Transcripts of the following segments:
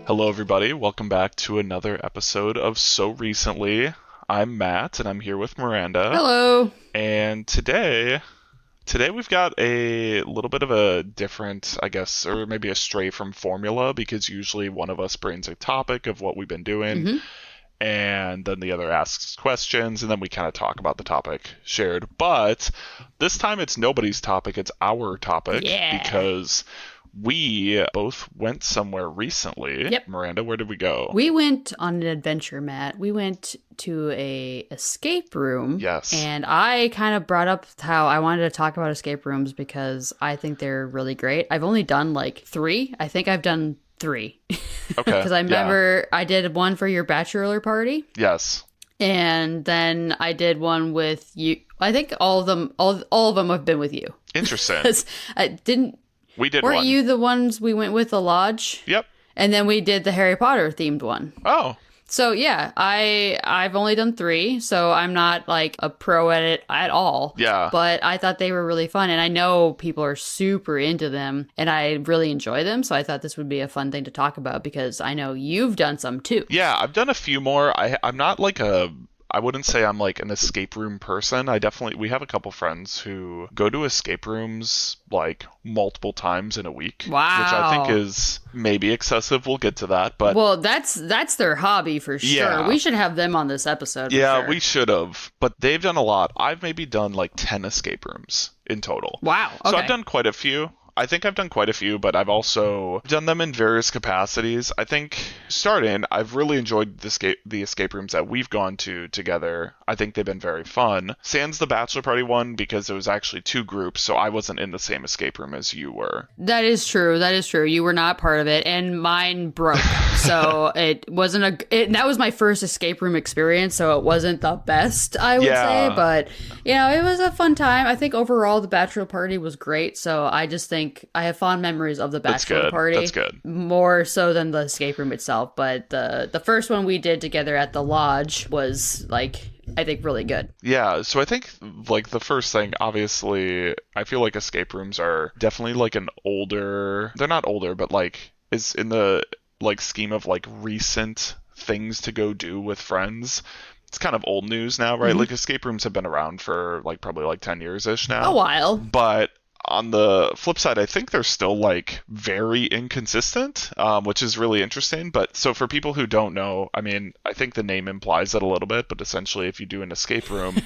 Hello, everybody. Welcome back to another episode of So Recently. I'm Matt, and I'm here with Miranda. Hello. And today we've got a little bit of a different, I guess, or maybe a stray from formula because usually one of us brings a topic of what we've been doing, hmm and then the other asks questions, and then we kind of talk about the topic shared. But this time it's nobody's topic, it's our topic Yeah. because we both went somewhere recently. Yep. Miranda, where did we go? We went on an adventure, Matt. We went to a escape room, Yes. and I kind of brought up how I wanted to talk about escape rooms because I think they're really great. I've only done like three. I think I've done three Okay. because I Yeah. remember I did one for your bachelor party, Yes. and then I did one with you. I think all of them, all of them have been with you. Interesting. 'Cause I didn't. We did Weren't one. you the ones we went with the lodge? Yep. And then we did the Harry Potter themed one. Oh, So yeah, I've only done three, so I'm not like a pro at it at all. yeah. But I thought they were really fun, and I know people are super into them, and I really enjoy them. So I thought this would be a fun thing to talk about because I know you've done some too. Yeah, I've done a few more. I'm not like I wouldn't say I'm like an escape room person. We have a couple friends who go to escape rooms like multiple times in a week, which I think Wow. is maybe excessive. We'll get to that, but Well, that's their hobby for sure. Yeah. We should have them on this episode. For yeah, sure. we should have. But they've done a lot. I've maybe done like 10 escape rooms in total. Wow. So Okay. I've done quite a few. I think I've done quite a few, but I've also done them in various capacities. I think starting, I've really enjoyed the escape rooms that we've gone to together. I think they've been very fun. Sans the bachelor party one because it was actually two groups, so I wasn't in the same escape room as you were. That is true. That is true. You were not part of it, and mine broke. So it wasn't that was my first escape room experience, so it wasn't the best, I would Yeah. say. But, it was a fun time. I think overall the bachelor party was great. So I just think I have fond memories of the That's bachelor good. party. That's good. More so than the escape room itself. But the first one we did together at the lodge was, like, I think really good. Yeah, so I think like the first thing, obviously, I feel like escape rooms are definitely like they're not older, but like is in the like scheme of like recent things to go do with friends. It's kind of old news now, right? Mhm. Like escape rooms have been around for like probably like 10 years ish A now. while. But on the flip side, I think they're still like very inconsistent, which is really interesting. But so for people who don't know, I mean, I think the name implies it a little bit, but essentially, if you do an escape room,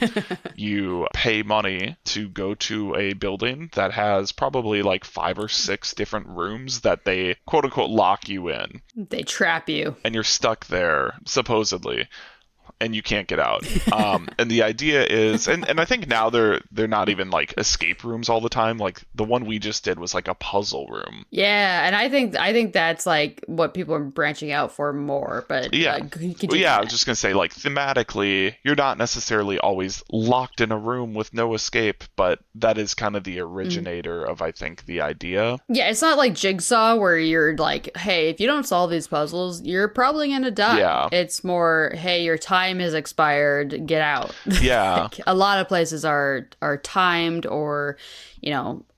you pay money to go to a building that has probably like 5 or 6 different rooms that they quote unquote lock you in, They trap you. and you're stuck there, supposedly, and you can't get out. And the idea is, and I think now they're not even like escape rooms all the time. Like the one we just did was like a puzzle room. Yeah, and I think that's like what people are branching out for more. But Yeah. continue, Well, yeah, I was Matt. just gonna say like thematically, you're not necessarily always locked in a room with no escape, but that is kind of the originator of I think the idea. Yeah, it's not like Jigsaw where you're like, hey, if you don't solve these puzzles, you're probably gonna die. Yeah. It's more, hey, your time has expired, get out. Yeah. Like, a lot of places are timed, or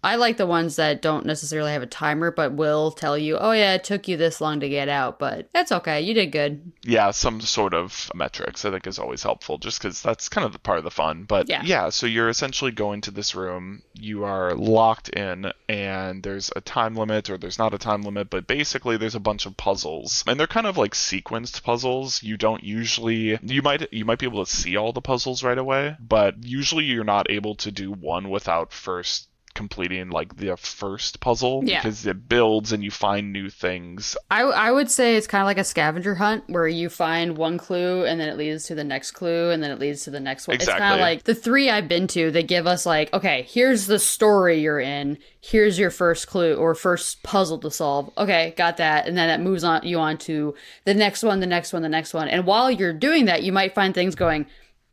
I like the ones that don't necessarily have a timer but will tell you, oh yeah, it took you this long to get out, but that's okay, you did good. Yeah, some sort of metrics I think is always helpful just because that's kind of the part of the fun. But Yeah. yeah, so you're essentially going to this room, you are locked in, and there's a time limit, or there's not a time limit, but basically there's a bunch of puzzles, and they're kind of like sequenced puzzles. You don't usually, you might be able to see all the puzzles right away, but usually you're not able to do one without first completing like the first puzzle Yeah. because it builds and you find new things. I would say it's kind of like a scavenger hunt where you find one clue and then it leads to the next clue and then it leads to the next one. It's kind Exactly. of like the three I've been to, they give us like, okay, here's the story you're in. Here's your first clue or first puzzle to solve. Okay, got that. And then that moves on to the next one, the next one, the next one. And while you're doing that, you might find things going,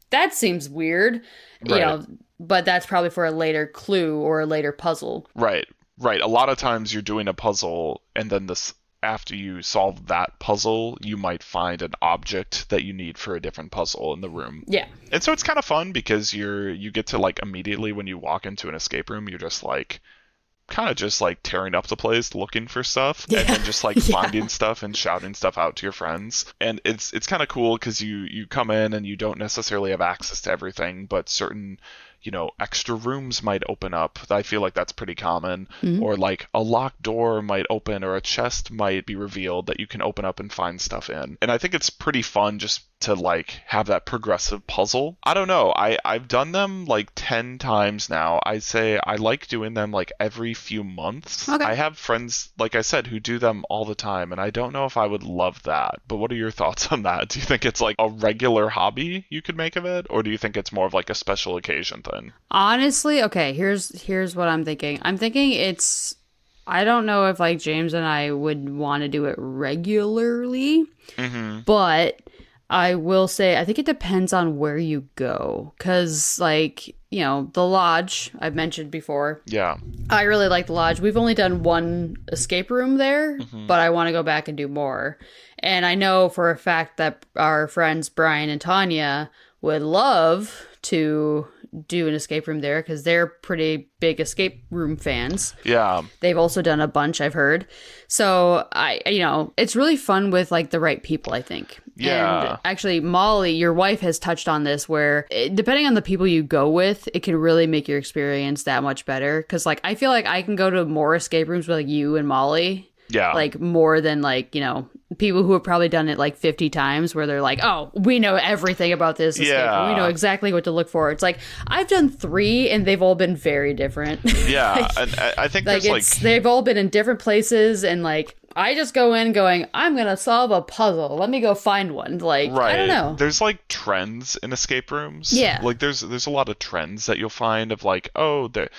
that seems weird, Right. but that's probably for a later clue or a later puzzle. Right, right. A lot of times you're doing a puzzle, and then this after you solve that puzzle, you might find an object that you need for a different puzzle in the room. Yeah. And so it's kind of fun because you get to like immediately when you walk into an escape room, you're just like, kind of just like tearing up the place looking for stuff and Yeah. then just like Yeah. finding stuff and shouting stuff out to your friends. And it's kind of cool because you come in and you don't necessarily have access to everything, but certain extra rooms might open up. I feel like that's pretty common. Mhm. Or like a locked door might open or a chest might be revealed that you can open up and find stuff in. And I think it's pretty fun just to like have that progressive puzzle. I don't know. I've done them like 10 times now. I say I like doing them like every few months. Okay. I have friends, like I said, who do them all the time, and I don't know if I would love that. But what are your thoughts on that? Do you think it's like a regular hobby you could make of it, or do you think it's more of like a special occasion thing? Honestly, okay, here's what I'm thinking. I'm thinking it's I don't know if like James and I would want to do it regularly, Mm-hmm. but I will say I think it depends on where you go. 'Cause like, the lodge I've mentioned before. Yeah. I really like the lodge. We've only done one escape room there, Mm-hmm. but I want to go back and do more. And I know for a fact that our friends Brian and Tanya would love to do an escape room there because they're pretty big escape room fans. Yeah. They've also done a bunch, I've heard. So it's really fun with like the right people, I think. Yeah. And actually, Molly, your wife has touched on this where depending on the people you go with, it can really make your experience that much better. Cause like, I feel like I can go to more escape rooms with like you and Molly, Yeah. like more than like, people who have probably done it like 50 times where they're like, oh, we know everything about this escape room. We know Yeah. exactly what to look for. It's like, I've done 3 and they've all been very different. Yeah. And I think Like there's like they've all been in different places and like I just go in going, I'm gonna solve a puzzle. Let me go find one. Like I don't right. know. There's like trends in escape rooms. Yeah. Like there's a lot of trends that you'll find of like, oh, there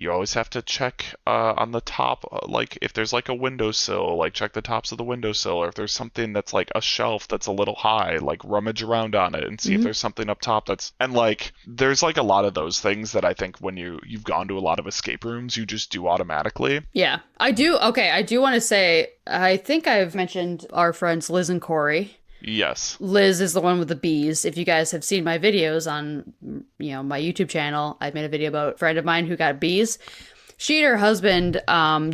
you always have to check on the top, like if there's like a windowsill, like check the tops of the windowsill, or if there's something that's like a shelf that's a little high, like rummage around on it and see if Mhm. there's something up top that's and like there's like a lot of those things that I think when you've gone to a lot of escape rooms, you just do automatically. Yeah. I do okay, I do want to say I think I've mentioned our friends Liz and Corey. Yes. Liz is the one with the bees. If you guys have seen my videos on, my YouTube channel, I made a video about a friend of mine who got bees. She and her husband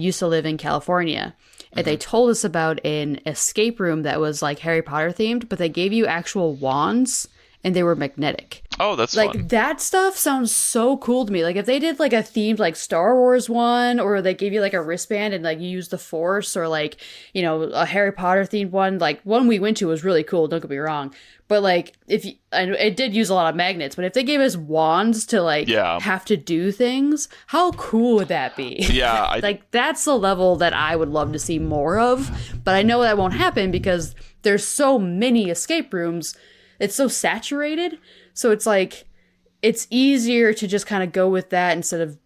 used to live in California. And they told us about an escape room that was like Harry Potter themed, but they gave you actual wands and they were magnetic. Oh, that's Like fun. that stuff sounds so cool to me. Like if they did like a themed like Star Wars one, or they gave you like a wristband and like you use the Force, or like a Harry Potter themed one. Like one we went to was really cool. Don't get me wrong, but like and it did use a lot of magnets. But if they gave us wands to like Yeah. have to do things, how cool would that be? Yeah, I Like that's the level that I would love to see more of. But I know that won't happen because there's so many escape rooms. It's so saturated. So it's like it's easier to just kind of go with that instead of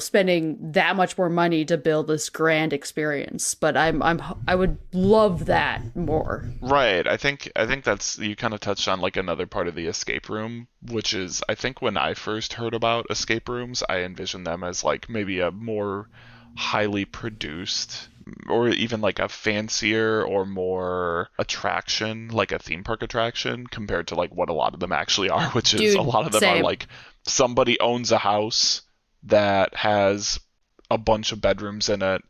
spending that much more money to build this grand experience. But I would love that more. Right. I think that's you kind of touched on like another part of the escape room, which is I think when I first heard about escape rooms, I envisioned them as like maybe a more highly produced or even like a fancier or more attraction, like a theme park attraction compared to like what a lot of them actually are, which is a Dude, lot of them are same. like somebody owns a house that has a bunch of bedrooms in it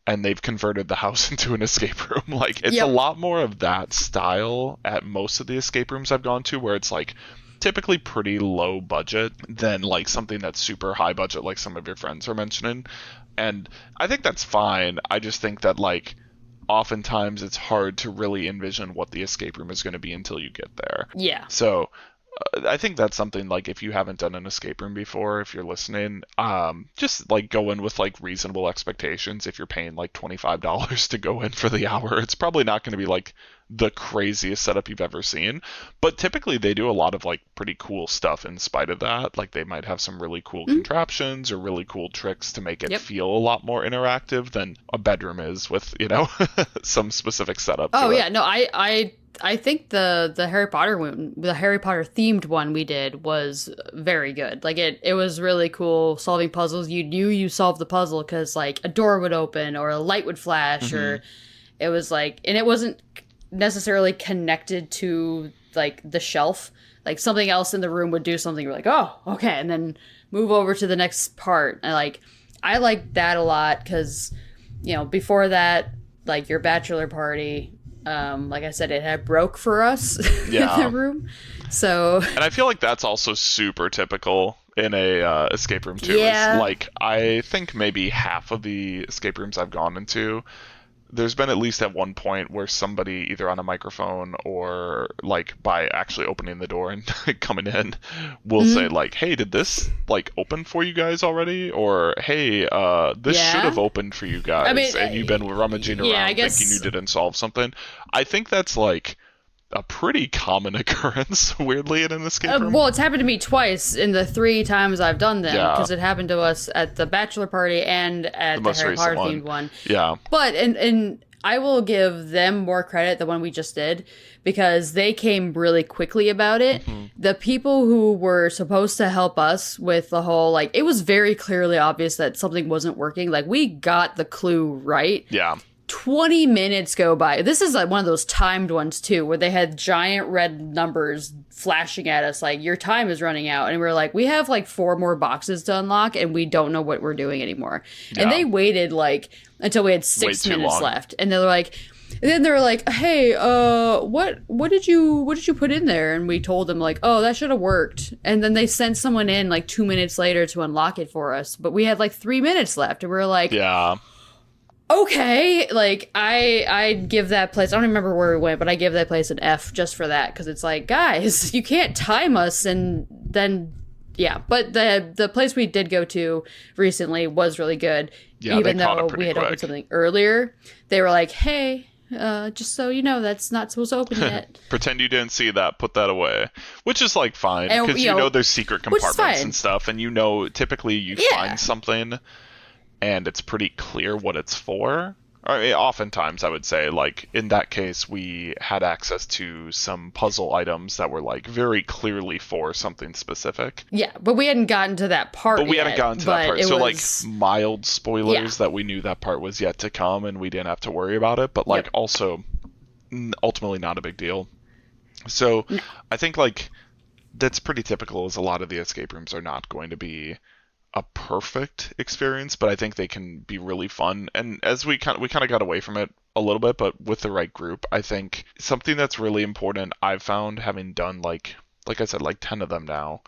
and they've converted the house into an escape room. Like it's a Yep. lot more of that style at most of the escape rooms I've gone to where it's like typically pretty low budget than like something that's super high budget like some of your friends are mentioning. And I think that's fine. I just think that like oftentimes it's hard to really envision what the escape room is going to be until you get there. Yeah. So I think that's something like if you haven't done an escape room before, if you're listening, just like go in with like reasonable expectations. If you're paying like $25 to go in for the hour, it's probably not going to be like the craziest setup you've ever seen. But typically they do a lot of like pretty cool stuff in spite of that. Like they might have some really cool Mhm. contraptions or really cool tricks to make it Yep. feel a lot more interactive than a bedroom is with, some specific setup Oh to it. yeah, no, I think the Harry Potter one, the Harry Potter themed one we did was very good. Like it was really cool solving puzzles. You knew you solved the puzzle because like a door would open or a light would flash, or it was like, and it wasn't necessarily connected to like the shelf. Like something else in the room would do something. You're like, oh, okay, and then move over to the next part. And like I like that a lot because, before that, like your bachelor party, like I said, it had broke for us in the Yeah. room. So And I feel like that's also super typical in a escape room too. Is yeah. like I think maybe half of the escape rooms I've gone into, there's been at least at one point where somebody either on a microphone or like by actually opening the door and coming in will say Mhm. like, "Hey, did this like open for you guys already?" Or, "Hey, this should Yeah. have opened for you I mean, guys and you've been rummaging yeah, I around thinking you guess. didn't solve something." I think that's like a pretty common occurrence, weirdly, in an escape room. Well, it's happened to me twice in the 3 times I've done them Yeah, because it happened to us at the bachelor party and the at the most Harry recent Potter one. themed one. Yeah, But and I will give them more credit, the one we just did, because they came really quickly about it. hmm, The people who were supposed to help us with the whole like it was very clearly obvious that something wasn't working. Like we got the clue right. yeah, 20 minutes go by. This is like one of those timed ones too, where they had giant red numbers flashing at us like your time is running out. And we are like, we have like 4 more boxes to unlock and we don't know what we're doing anymore. And yeah. they waited like until we had Way 6 too minutes long. left. And they're like, and then they're like, "Hey, what did you put in there?" And we told them like, "Oh, that should have worked." And then they sent someone in like 2 minutes later to unlock it for us, but we had like 3 minutes left, and we were like, Yeah, okay, like I'd give that place, I don't remember where we went, but I give that place an F just for that because it's like, guys, you can't time us. And then yeah, but the place we did go to recently was really good. yeah. They Even caught though it pretty we had opened quick. something earlier, they were like, hey, just so you know, that's not supposed to open yet. Pretend you didn't see that, put that away. Which is like fine, And because there's secret which is compartments fine. and stuff, and typically you Yeah. find something and it's pretty clear what it's for. Oftentimes, I would say, like in that case, we had access to some puzzle items that were like very clearly for something specific. Yeah, but we hadn't gotten to that part But we yet, hadn't gotten to but that part. it So, was, like, mild spoilers yeah. that we knew that part was yet to come and we didn't have to worry about it. But, like, Yep. also, ultimately not a big deal. So, No. I think, like, that's pretty typical, is a lot of the escape rooms are not going to be a perfect experience, but I think they can be really fun. And as we kind of got away from it a little bit, but with the right group, I think something that's really important I've found, having done like I said, like 10 of them now,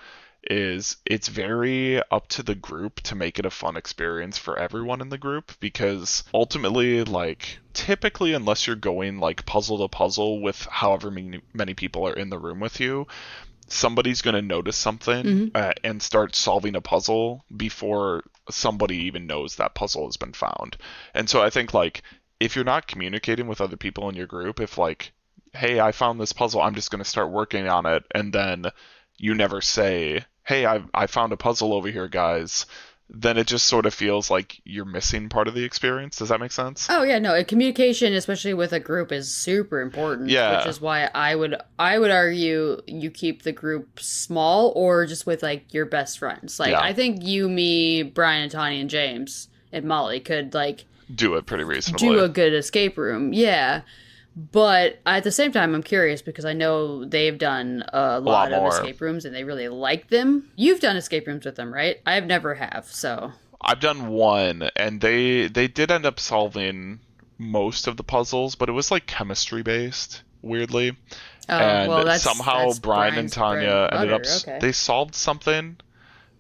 is it's very up to the group to make it a fun experience for everyone in the group, because ultimately, like, typically, unless you're going like puzzle to puzzle with however many people are in the room with you, somebody's going to notice something Hmm. and start solving a puzzle before somebody even knows that puzzle has been found. And so I think, like, if you're not communicating with other people in your group, if like, hey, I found this puzzle, I'm just going to start working on it, and then you never say, hey, I found a puzzle over here, guys, then it just sort of feels like you're missing part of the experience. Does that make sense? Oh yeah, no, communication, especially with a group, is super important. Which Yeah. is why I would argue you keep the group small or just with like your best friends. Like Yeah. I think you, me, Brian, and Tanya, and James and Molly could like Do it pretty do reasonably. a good escape room. Yeah. But at the same time, I'm curious because I know they've done a lot lot of more. escape rooms and they really like them. You've done escape rooms with them, right? I've never have, so. I've done one, and they did end up solving most of the puzzles, but it was like chemistry based, weirdly. Oh, And well, somehow that's Brian and Brian's bread Tanya and ended up butter. Okay. they solved something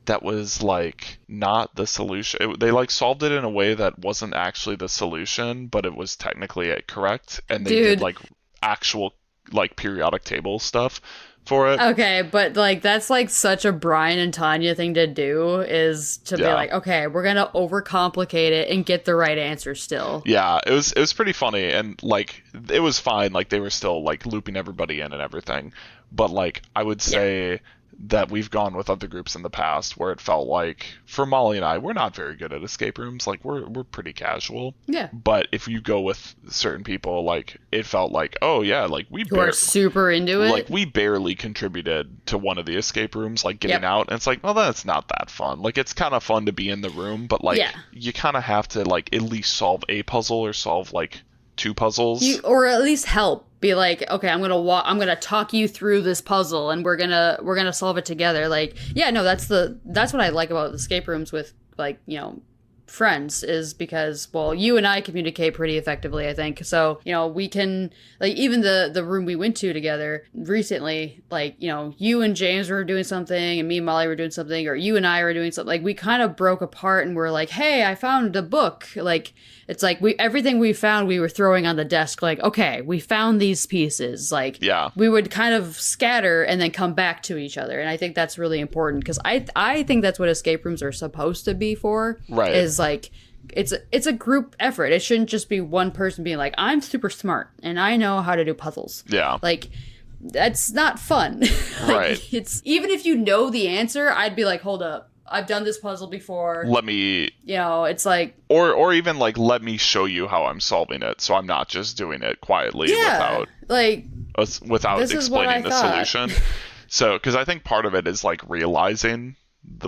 that was like not the solution. They like solved it in a way that wasn't actually the solution, but it was technically correct, and they did Dude. like actual like periodic table stuff for it. Okay, but like that's like such a Brian and Tanya thing to do is to be Yeah. like, okay, we're gonna overcomplicate it and get the right answer still. Yeah, it was pretty funny, and like it was fine. Like they were still like looping everybody in and everything, but like I would say that we've gone with other groups in the past where it felt like, for Molly and I, we're not very good at escape rooms. Like we're pretty casual. Yeah. But if you go with certain people, like it felt like, oh yeah, like Who are super into it. like we barely contributed to one of the escape rooms, like getting Yep. out, and it's like, well, that's not that fun. Like it's kind of fun to be in the room, but like Yeah. you kind of have to like at least solve a puzzle or solve like two puzzles. Or at least help. Be like, okay, I'm gonna talk you through this puzzle and we're gonna solve it together. Like, yeah, no, that's what I like about escape rooms with like, friends is because, well, you and I communicate pretty effectively, I think. So, we can, like, even the room we went to together recently, like, you and James were doing something and me and Molly were doing something, or you and I were doing something. Like, we kind of broke apart and we're like, hey, I found a book. Like, it's like everything we found, we were throwing on the desk. Like, okay, we found these pieces. Like, Yeah. we would kind of scatter and then come back to each other. And I think that's really important because I think that's what escape rooms are supposed to be for. Right. Is like, it's a group effort. It shouldn't just be one person being like, I'm super smart and I know how to do puzzles. Yeah. Like, that's not fun. Like, right. It's even if you know the answer, I'd be like, hold up. I've done this puzzle before. Let me... it's like... Or even, like, let me show you how I'm solving it, so I'm not just doing it quietly without explaining the solution. So, because I think part of it is, like, realizing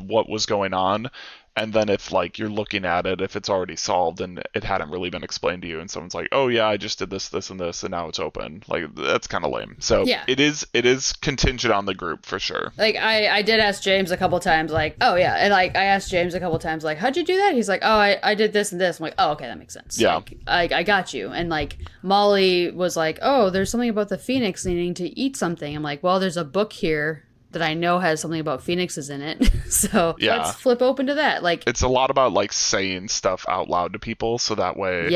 what was going on, and then if, like, you're looking at it, if it's already solved and it hadn't really been explained to you, and someone's like, oh yeah, I just did this, this, and this, and now it's open. Like, that's kind of lame. So yeah. it is contingent on the group for sure. Like, I did ask James a couple times, like, oh yeah, and like I asked James a couple times, like, how'd you do that? He's like, oh, I did this and this. I'm like, oh, okay, that makes sense. Yeah. Like, I got you. And like Molly was like, oh, there's something about the phoenix needing to eat something. I'm like, well, there's a book here that I know has something about phoenixes in it. So yeah. Let's flip open to that. Like, it's a lot about like saying stuff out loud to people, so that way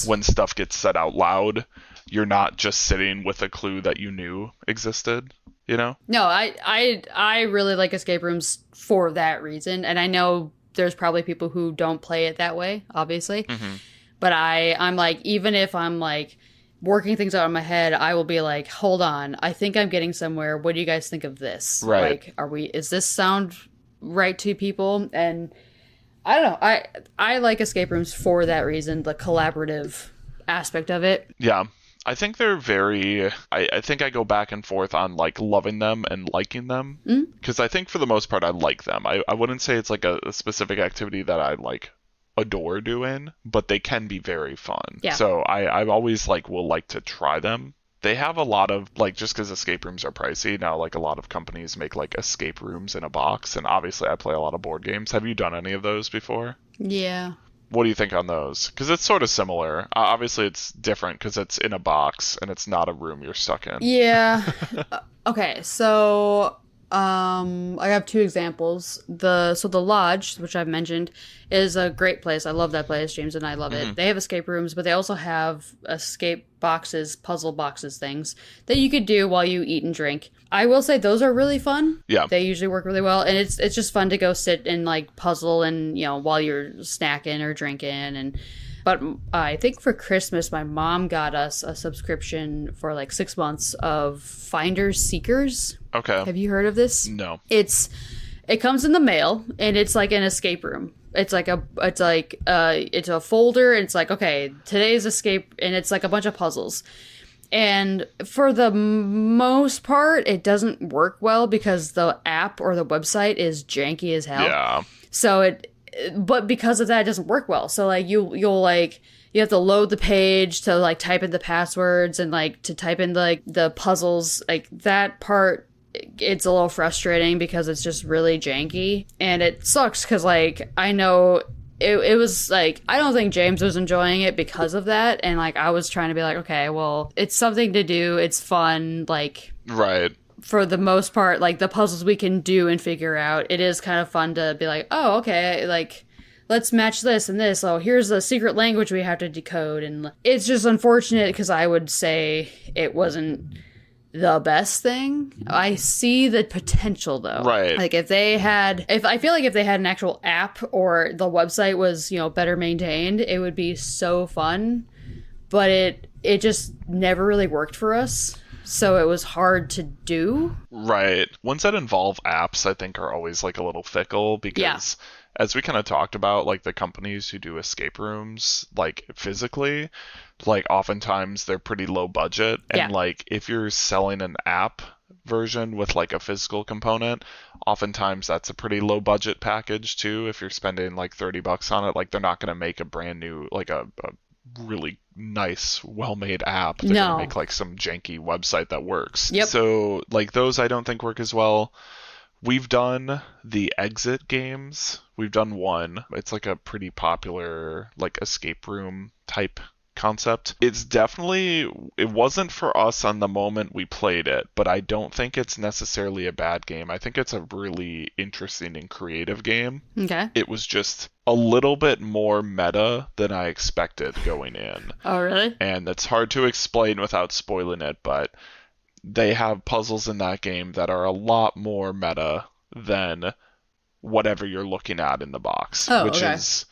when stuff gets said out loud, you're not just sitting with a clue that you knew existed, No, I really like escape rooms for that reason. And I know there's probably people who don't play it that way, obviously. Mm-hmm. But I'm like, even if I'm like working things out in my head, I will be like, hold on, I think I'm getting somewhere. What do you guys think of this? Right. Like, is this sound right to people? And I don't know. I like escape rooms for that reason, the collaborative aspect of it. Yeah. I think they're very... I think I go back and forth on, like, loving them and liking them. Because I think for the most part, I like them. I wouldn't say it's, like, a specific activity that I, like, adore doing, but they can be very fun. Yeah. So I always, like, will like to try them. They have a lot of, like, just because escape rooms are pricey, now, like, a lot of companies make, like, escape rooms in a box. And obviously, I play a lot of board games. Have you done any of those before? Yeah. What do you think on those? Because it's sort of similar. Obviously, it's different because it's in a box and it's not a room you're stuck in. Yeah. Okay, so I have two examples. The Lodge, which I've mentioned, is a great place. I love that place. James and I love it. They have escape rooms, but they also have escape boxes, puzzle boxes, things that you could do while you eat and drink. I will say those are really fun. Yeah. They usually work really well, and it's just fun to go sit and like puzzle and while you're snacking or drinking. But I think for Christmas, my mom got us a subscription for like 6 months of Finders Seekers. Okay. Have you heard of this? No. It comes in the mail, and it's like an escape room. It's a folder, and it's like, okay, today's escape, and it's like a bunch of puzzles. And for the most part, it doesn't work well because the app or the website is janky as hell. Yeah. So but because of that, it doesn't work well. So like you have to load the page to like type in the passwords and like to type in like the puzzles. Like that part, it's a little frustrating because it's just really janky, and it sucks because like I know it was like, I don't think James was enjoying it because of that, and like I was trying to be like, okay, well, it's something to do, it's fun, like, right. For the most part, like the puzzles we can do and figure out, it is kind of fun to be like, oh, okay, like let's match this and this. Oh, here's the secret language we have to decode. And it's just unfortunate because I would say it wasn't the best thing. I see the potential though. Right. Like if I feel like if they had an actual app or the website was, better maintained, it would be so fun. But it just never really worked for us. So it was hard to do. Right. Ones that involve apps, I think, are always like a little fickle because as we kind of talked about, like the companies who do escape rooms, like physically, like oftentimes they're pretty low budget. And like if you're selling an app version with like a physical component, oftentimes that's a pretty low budget package too. If you're spending like $30 on it, like they're not going to make a brand new, like a really nice, well-made app. They're gonna make like some janky website that works. Yep. So like those I don't think work as well. We've done the exit games. We've done one. It's like a pretty popular like escape room type concept. It wasn't for us on the moment we played it, but I don't think it's necessarily a bad game. I think it's a really interesting and creative game. Okay. It was just a little bit more meta than I expected going in. Oh, really? And it's hard to explain without spoiling it, but they have puzzles in that game that are a lot more meta than whatever you're looking at in the box, which is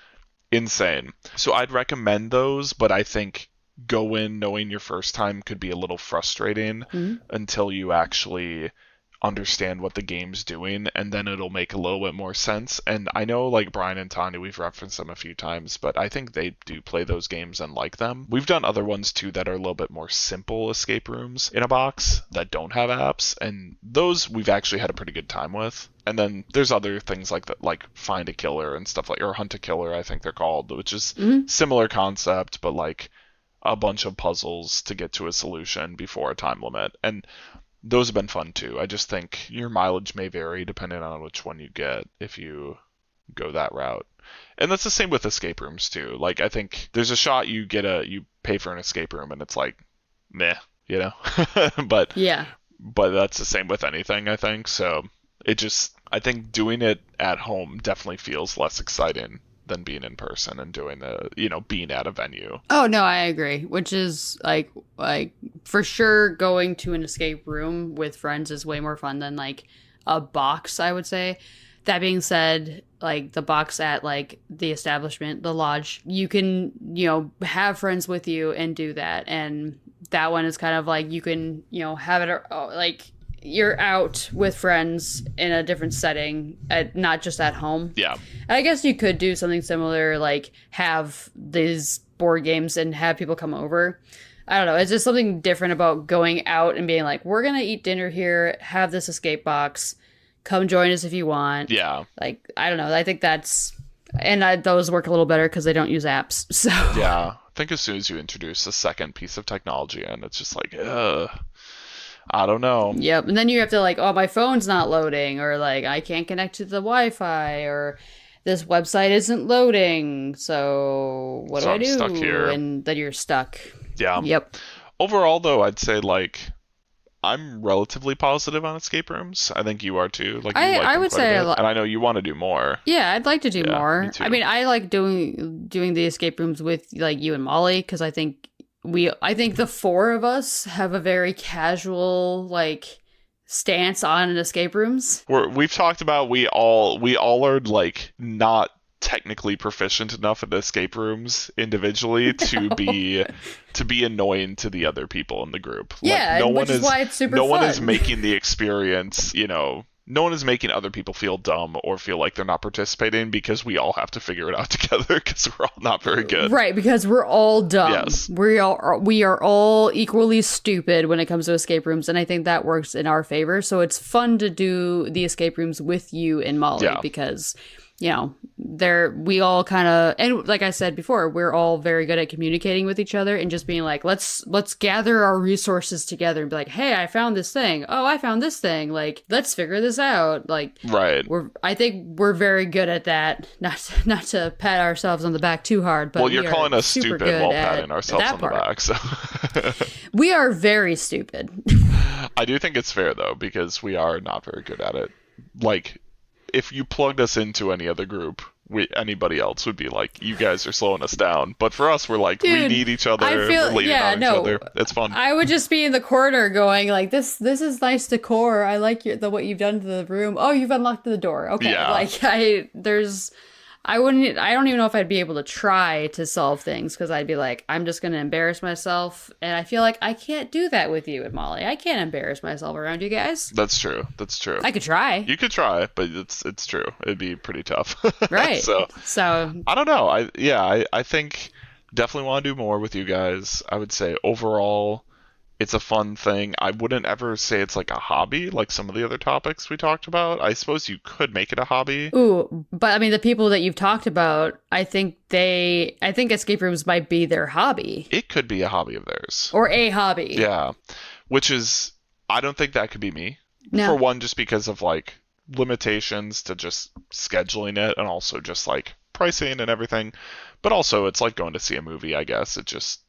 insane. So I'd recommend those, but I think go in knowing your first time could be a little frustrating until you actually understand what the game's doing, and then it'll make a little bit more sense. And I know like Brian and Tanya, we've referenced them a few times, but I think they do play those games and like them. We've done other ones too that are a little bit more simple escape rooms in a box that don't have apps, and those we've actually had a pretty good time with. And then there's other things like that, like Find a Killer and stuff like, or Hunt a Killer, I think they're called, which is similar concept, but like a bunch of puzzles to get to a solution before a time limit. And those have been fun too. I just think your mileage may vary depending on which one you get if you go that route. And that's the same with escape rooms too. Like I think there's a shot you pay for an escape room and it's like meh, you know. but that's the same with anything, I think. So I think doing it at home definitely feels less exciting than being in person and being at a venue. Oh no, I agree. Which is like for sure going to an escape room with friends is way more fun than like a box, I would say. That being said, like the box at like the establishment, the lodge, you can, have friends with you and do that. And that one is kind of like you can, have it like you're out with friends in a different setting, not just at home. Yeah. And I guess you could do something similar, like have these board games and have people come over. I don't know. It's just something different about going out and being like, we're going to eat dinner here, have this escape box, come join us if you want. Yeah. Like, I don't know. I think those work a little better because they don't use apps. So yeah. I think as soon as you introduce a second piece of technology in, it's just like, I don't know. Yep. And then you have to like, oh, my phone's not loading, or like I can't connect to the Wi-Fi, or this website isn't loading. So what do I do? I'm stuck here. And then you're stuck. Yeah. Yep. Overall, though, I'd say like I'm relatively positive on escape rooms. I think you are too. Like I would say, and I know you want to do more. Yeah, I'd like to do more. Me too. I mean, I like doing the escape rooms with like you and Molly because I think the four of us have a very casual like stance on escape rooms. We've talked about we all are like not technically proficient enough in escape rooms individually to be annoying to the other people in the group. Yeah, like, which is why it's super fun. No one is making the experience, no one is making other people feel dumb or feel like they're not participating because we all have to figure it out together because we're all not very good. Right, because we're all dumb. Yes. We are all equally stupid when it comes to escape rooms, and I think that works in our favor. So it's fun to do the escape rooms with you and Molly because we all kind of, and like I said before, we're all very good at communicating with each other and just being like, let's gather our resources together and be like, hey, I found this thing. Oh, I found this thing. Like, let's figure this out. Like, right. I think we're very good at that. Not to pat ourselves on the back too hard, but you're calling us stupid while patting ourselves on the back. So we are very stupid. I do think it's fair though, because we are not very good at it. Like, if you plugged us into any other group, anybody else would be like, you guys are slowing us down. But for us, we're like, we need each other. We're leaning on each other. It's fun. I would just be in the corner going like, this is nice decor. I like what you've done to the room. Oh, you've unlocked the door. Okay. Yeah. Like I don't even know if I'd be able to try to solve things because I'd be like, I'm just going to embarrass myself. And I feel like I can't do that with you and Molly. I can't embarrass myself around you guys. That's true. I could try. You could try, but it's true. It'd be pretty tough. Right. So I don't know. I think definitely want to do more with you guys. I would say overall, it's a fun thing. I wouldn't ever say it's like a hobby, like some of the other topics we talked about. I suppose you could make it a hobby. Ooh, but I mean, the people that you've talked about, I think escape rooms might be their hobby. It could be a hobby of theirs. Or a hobby. Yeah. Which is, I don't think that could be me. No. For one, just because of like, limitations to just scheduling it and also just like pricing and everything. But also, it's like going to see a movie, I guess. It just,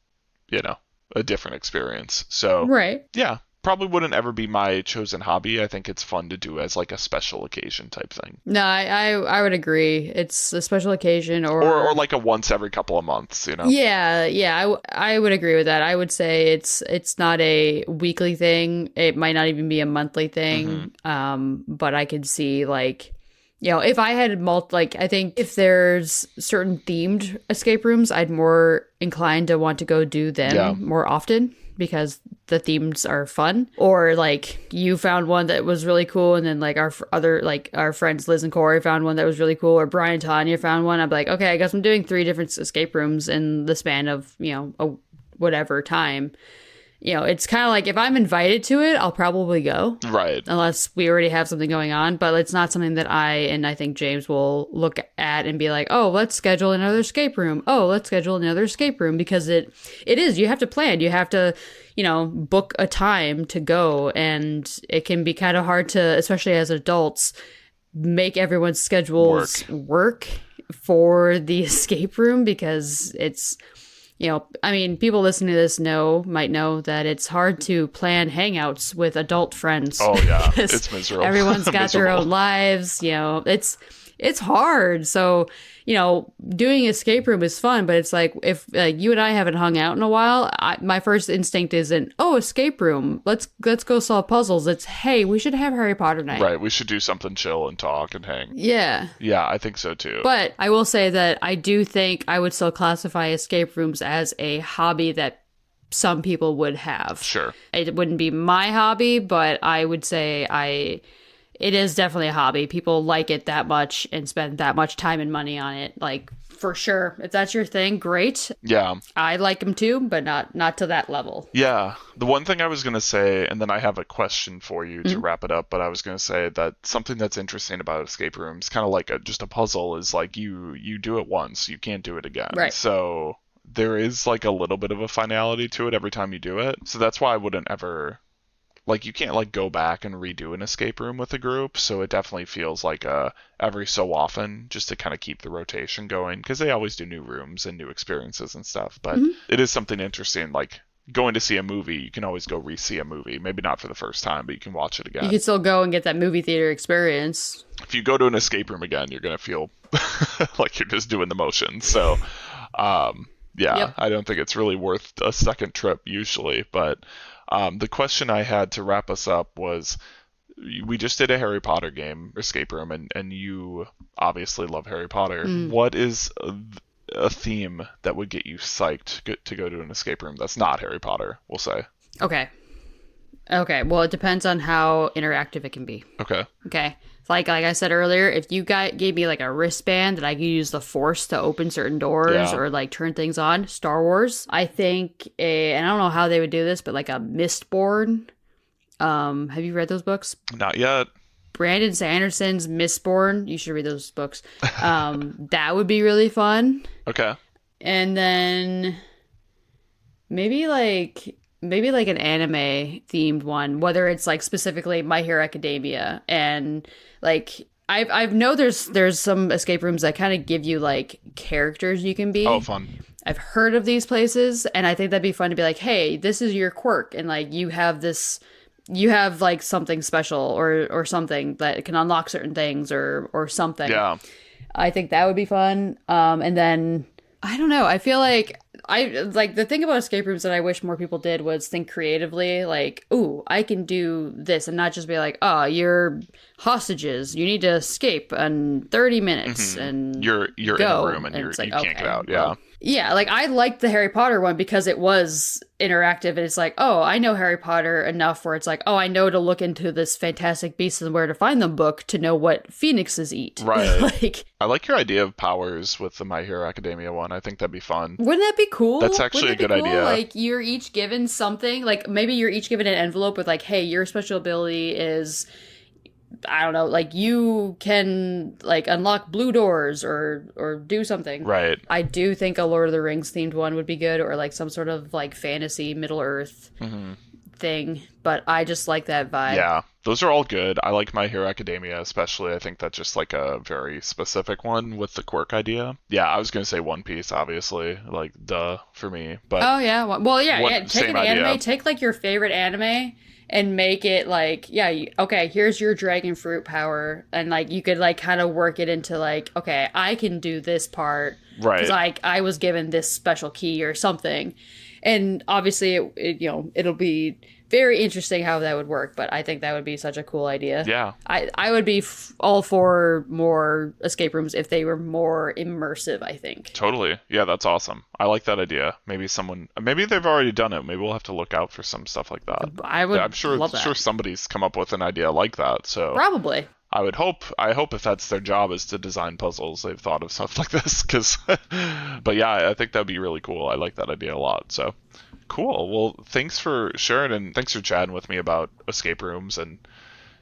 you know, a different experience. So, Right. yeah, probably wouldn't ever be my chosen hobby. I think it's fun to do as like a special occasion type thing. No, I would agree. It's a special occasion Or or like a once every couple of months, you know? yeah, yeah, I would agree with that. I would say it's not a weekly thing. It might not even be a monthly Hmm. thing. But I could see like, if I had like I think if there's certain themed escape rooms, I'd more inclined to want to go do Yeah. them more often because the themes are fun. Or like you found one that was really cool, and then like other like our friends Liz and Corey found one that was really cool, or Brian and Tanya found one. I'm like, okay, I guess I'm doing 3 different escape rooms in the span of a whatever time. It's kind of like if I'm invited to it, I'll probably go Right. unless we already have something going on. But it's not something that I think James will look at and be like, oh, let's schedule another escape room. Oh, let's schedule another escape room because it is. You have to plan. You have to, book a time to go, and it can be kind of hard to, especially as adults, make everyone's schedules work for the escape room because it's I mean, people listening to this might know that it's hard to plan hangouts with adult friends. Oh yeah, because it's miserable. everyone's got their Miserable. own lives. It's hard. So, doing escape room is fun, but it's like if you and I haven't hung out in a while, my first instinct isn't, oh, escape room. Let's go solve puzzles. It's, hey, we should have Harry Potter night. Right, we should do something chill and talk and hang. Yeah. Yeah, I think so too. But I will say that I do think I would still classify escape rooms as a hobby that some people would have. Sure. It wouldn't be my hobby, but I would say it is definitely a hobby. People like it that much and spend that much time and money on it. Like, for sure. If that's your thing, great. Yeah. I like them too, but not to that level. Yeah. The one thing I was going to say, and then I have a question for you to wrap it up, but I was going to say that something that's interesting about escape rooms, kind of like just a puzzle, is like you do it once, you can't do it again. Right. So there is like a little bit of a finality to it every time you do it. So that's why I wouldn't ever, like, you can't like go back and redo an escape room with a group. So it definitely feels like every so often, just to kind of keep the rotation going, because they always do new rooms and new experiences and stuff. But it is something interesting, like going to see a movie. You can always go re-see a movie, maybe not for the first time, but you can watch it You again. can still go and get that movie theater experience. If you go to an escape room again, you're gonna feel like you're just doing the motions. So yeah, Yep. I don't think it's really worth a second trip usually. But the question I had to wrap us up was, we just did a Harry Potter game escape room, and you obviously love Harry Potter. What is a theme that would get you psyched to go to an escape room that's not Harry Potter, we'll say? Okay. Well, it depends on how interactive it can be. Okay. Okay. Like I said earlier, if you gave me like a wristband that I could use the force to open certain doors Yeah. or like turn things on, Star Wars, I think, and I don't know how they would do this, but like a Mistborn. Have you read those books? Not yet. Brandon Sanderson's Mistborn. You should read those books. That would be really fun. Okay. And then maybe like an anime themed one, whether it's like specifically My Hero Academia, and like I know there's some escape rooms that kind of give you like characters you can be. Oh, fun. I've heard of these places, and I think that'd be fun to be like, hey, this is your quirk, and like you have like something special or something that can unlock certain things or something. Yeah. I think that would be fun. And then I don't know. I feel like the thing about escape rooms that I wish more people did was think creatively. Like, ooh, I can do this, and not just be like, oh, you're hostages. You need to escape in 30 minutes, and You're in go. a room and And you it's like, can't okay, get out. Yeah. well, yeah, like I liked the Harry Potter one because it was interactive, and it's like, oh, I know Harry Potter enough where it's like, oh, I know to look into this Fantastic Beasts and Where to Find Them book to know what phoenixes eat. Right. Like, I like your idea of powers with the My Hero Academia one. I think that'd be fun. wouldn't that be cool? That's actually Wouldn't a that be good cool? idea. Like, you're each given something. Like, maybe you're each given an envelope with, like, hey, your special ability is, I don't know, like, you can, like, unlock blue doors or do something. Right. I do think a Lord of the Rings themed one would be good, or, like, some sort of, like, fantasy Middle Earth thing, but I just like that vibe. Yeah, those are all good. I like My Hero Academia especially. I think that's just like a very specific one with the quirk idea. Yeah, I was gonna say One Piece, obviously, like duh for me, but Oh yeah. Well, yeah, what yeah. Take same an anime, idea. take like your favorite anime and make it like, yeah, okay, here's your dragon fruit power, and like you could like kind of work it into like, okay, I can do this part because Right. I was given this special key or something, and obviously it'll be very interesting how that would work, but I think that would be such a cool idea. Yeah, I would be all for more escape rooms if they were more immersive, I think. totally. Yeah, that's awesome. I like that idea. Maybe they've already done it. Maybe we'll have to look out for some stuff like that. I Yeah, I'm would sure love sure that. somebody's come up with an idea like that. So Probably. I hope if that's their job is to design puzzles, they've thought of stuff like this. Cause, but yeah, I think that'd be really cool. I like that idea a lot. So cool. Well, thanks for sharing and thanks for chatting with me about escape rooms and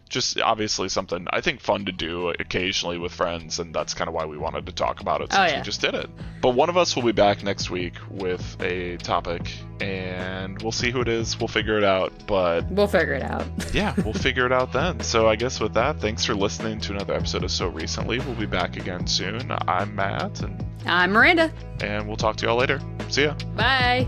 just obviously something I think fun to do occasionally with friends, and that's kind of why we wanted to talk about it Oh since we yeah. just did it. But one of us will be back next week with a topic, and we'll see who it is. We'll figure it out. But We'll figure it out. yeah, we'll figure it out then. So I guess with that, thanks for listening to another episode of So Recently. We'll be back again soon. I'm Matt, I'm Miranda. and we'll talk to y'all later. See ya. Bye.